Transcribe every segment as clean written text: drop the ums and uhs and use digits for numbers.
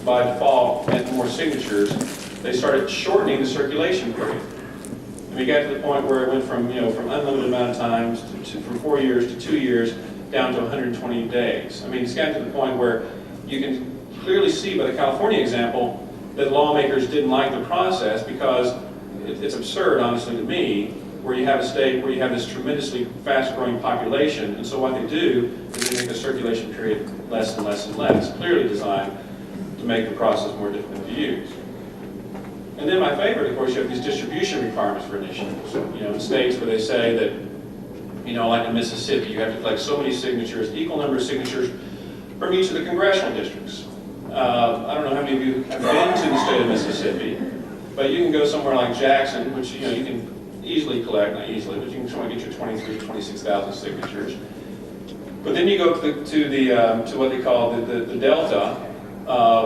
by default meant more signatures, they started shortening the circulation period. And we got to the point where it went from, from unlimited amount of times from 4 years to 2 years down to 120 days. I mean, it's gotten to the point where you can clearly see by the California example that lawmakers didn't like the process because it's absurd, honestly, to me, where you have a state where you have this tremendously fast-growing population, and so what they do is they make the circulation period less and less and less, clearly designed to make the process more difficult to use. And then my favorite, of course, you have these distribution requirements for initiatives. In states where they say that, like in Mississippi, you have to collect so many signatures, equal number of signatures from each of the congressional districts. I don't know how many of you have been to the state of Mississippi, but you can go somewhere like Jackson, which you can easily collect, not easily, but you can try to get your 23,000 to 26,000 signatures. But then you go to what they call the Delta,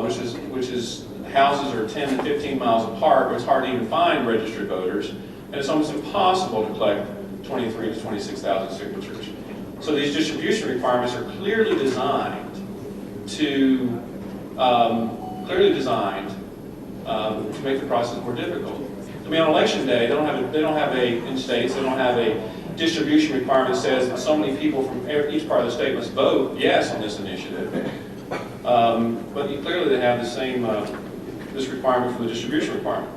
which is houses are 10 and 15 miles apart, where it's hard to even find registered voters, and it's almost impossible to collect 23,000 to 26,000 signatures. So these distribution requirements are clearly designed to make the process more difficult. I mean, on election day, in states, they don't have a distribution requirement that says that so many people from each part of the state must vote yes on this initiative. But clearly they have the same, this requirement for the distribution requirement.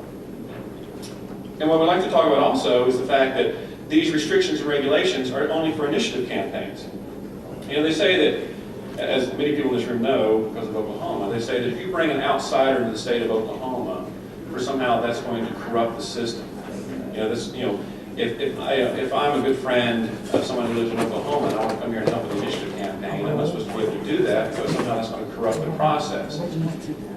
And what we'd like to talk about also is the fact that these restrictions and regulations are only for initiative campaigns. They say that, as many people in this room know because of Oklahoma, they say that if you bring an outsider into the state of Oklahoma, for somehow that's going to corrupt the system. If I'm a good friend of someone who lives in Oklahoma and I want to come here and help with the initiative campaign, I'm not supposed to be able to do that because somehow that's going to corrupt the process.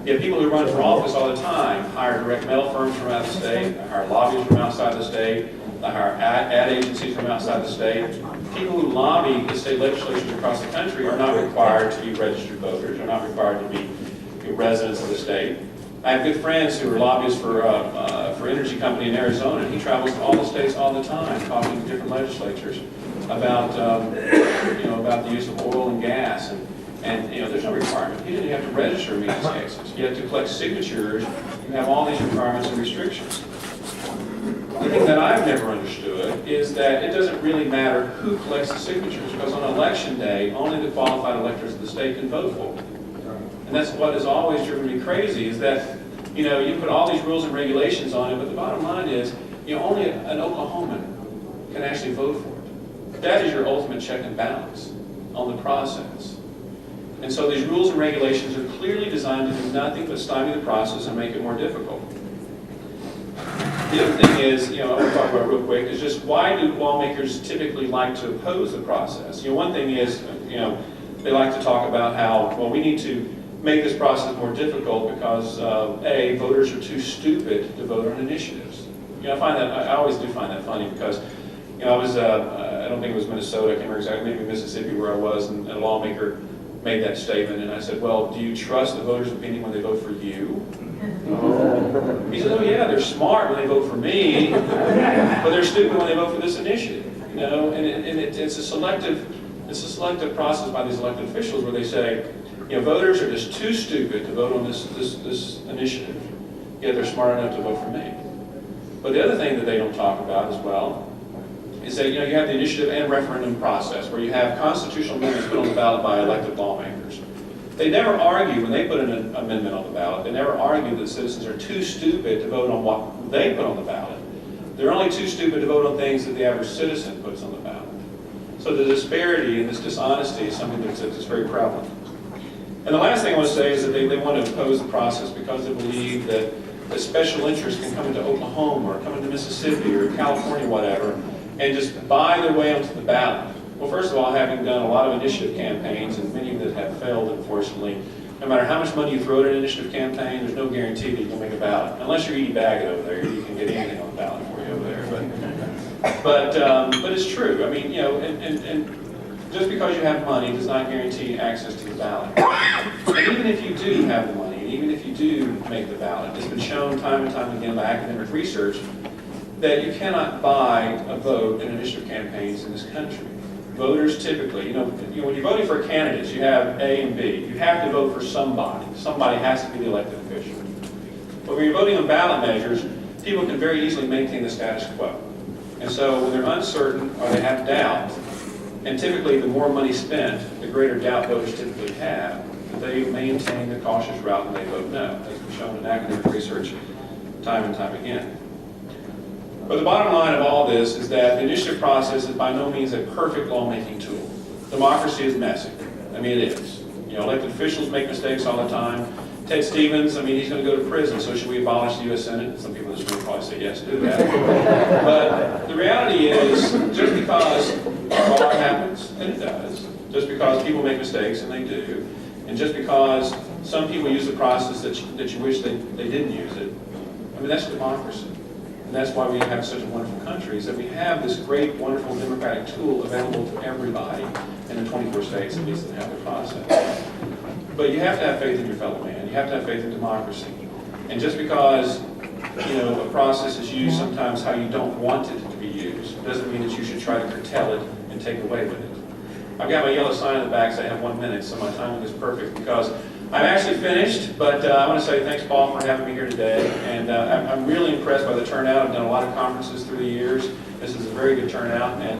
You have people who run for office all the time, hire direct mail firms from out of the state, hire lobbyists from outside the state, hire ad agencies from outside the state. People who lobby the state legislatures across the country are not required to be registered voters, are not required to be residents of the state. I have good friends who are lobbyists for energy company in Arizona, and he travels to all the states all the time, talking to different legislatures about about the use of oil and gas, and there's no requirement. You didn't have to register in these cases. You have to collect signatures. You have all these requirements and restrictions. The thing that I've never understood is that it doesn't really matter who collects the signatures, because on election day, only the qualified electors of the state can vote for it. And that's what has always driven me crazy, is that, you put all these rules and regulations on it, but the bottom line is, only an Oklahoman can actually vote for it. That is your ultimate check and balance on the process. And so these rules and regulations are clearly designed to do nothing but stymie the process and make it more difficult. The other thing is, I want to talk about real quick, is just why do lawmakers typically like to oppose the process? One thing is, they like to talk about how, well, we need to make this process more difficult because, A, voters are too stupid to vote on initiatives. I always do find that funny because, I was, I don't think it was Minnesota, I can't remember exactly, maybe Mississippi where I was, and a lawmaker made that statement, and I said, well, do you trust the voters' opinion when they vote for you? He said, oh yeah, they're smart when they vote for me, but they're stupid when they vote for this initiative. And it's a selective process by these elected officials where they say, voters are just too stupid to vote on this initiative, yet they're smart enough to vote for me. But the other thing that they don't talk about as well is that you have the initiative and referendum process where you have constitutional amendments put on the ballot by elected lawmakers. They never argue when they put an amendment on the ballot. They never argue that citizens are too stupid to vote on what they put on the ballot. They're only too stupid to vote on things that the average citizen puts on the ballot. So the disparity and this dishonesty is something that's very prevalent. And the last thing I want to say is that they want to oppose the process because they believe that special interests can come into Oklahoma or come into Mississippi or California, whatever, and just buy their way onto the ballot. Well, first of all, having done a lot of initiative campaigns, and many that have failed, unfortunately, no matter how much money you throw at an initiative campaign, there's no guarantee that you can make a ballot. Unless you're Edie Baggett over there, you can get anything on the ballot for you over there. But it's true. I mean, and just because you have money does not guarantee access to the ballot. And even if you do have the money, and even if you do make the ballot, it's been shown time and time again by academic research that you cannot buy a vote in initiative campaigns in this country. voters typically, when you're voting for candidates, you have A and B. You have to vote for somebody. Somebody has to be the elected official. But when you're voting on ballot measures, people can very easily maintain the status quo. And so when they're uncertain or they have doubt, and typically the more money spent, the greater doubt voters typically have, they maintain the cautious route and they vote no. That's been shown in academic research time and time again. But the bottom line of all this is that the initiative process is by no means a perfect lawmaking tool. Democracy is messy. I mean, it is. Elected officials make mistakes all the time. Ted Stevens, he's going to go to prison, so should we abolish the U.S. Senate? Some people in this room probably say yes, do that. But the reality is, just because fraud happens, and it does, just because people make mistakes, and they do, and just because some people use the process that you wish they didn't use it, that's democracy. And that's why we have such a wonderful country, is that we have this great, wonderful democratic tool available to everybody in the 24 states, at least, that have the process. But you have to have faith in your fellow man. You have to have faith in democracy. And just because, a process is used sometimes how you don't want it to be used, doesn't mean that you should try to curtail it and take away with it. I've got my yellow sign in the back, so I have 1 minute, so my timing is perfect because I'm actually finished, but I want to say thanks, Paul, for having me here today. And I'm really impressed by the turnout. I've done a lot of conferences through the years. This is a very good turnout. And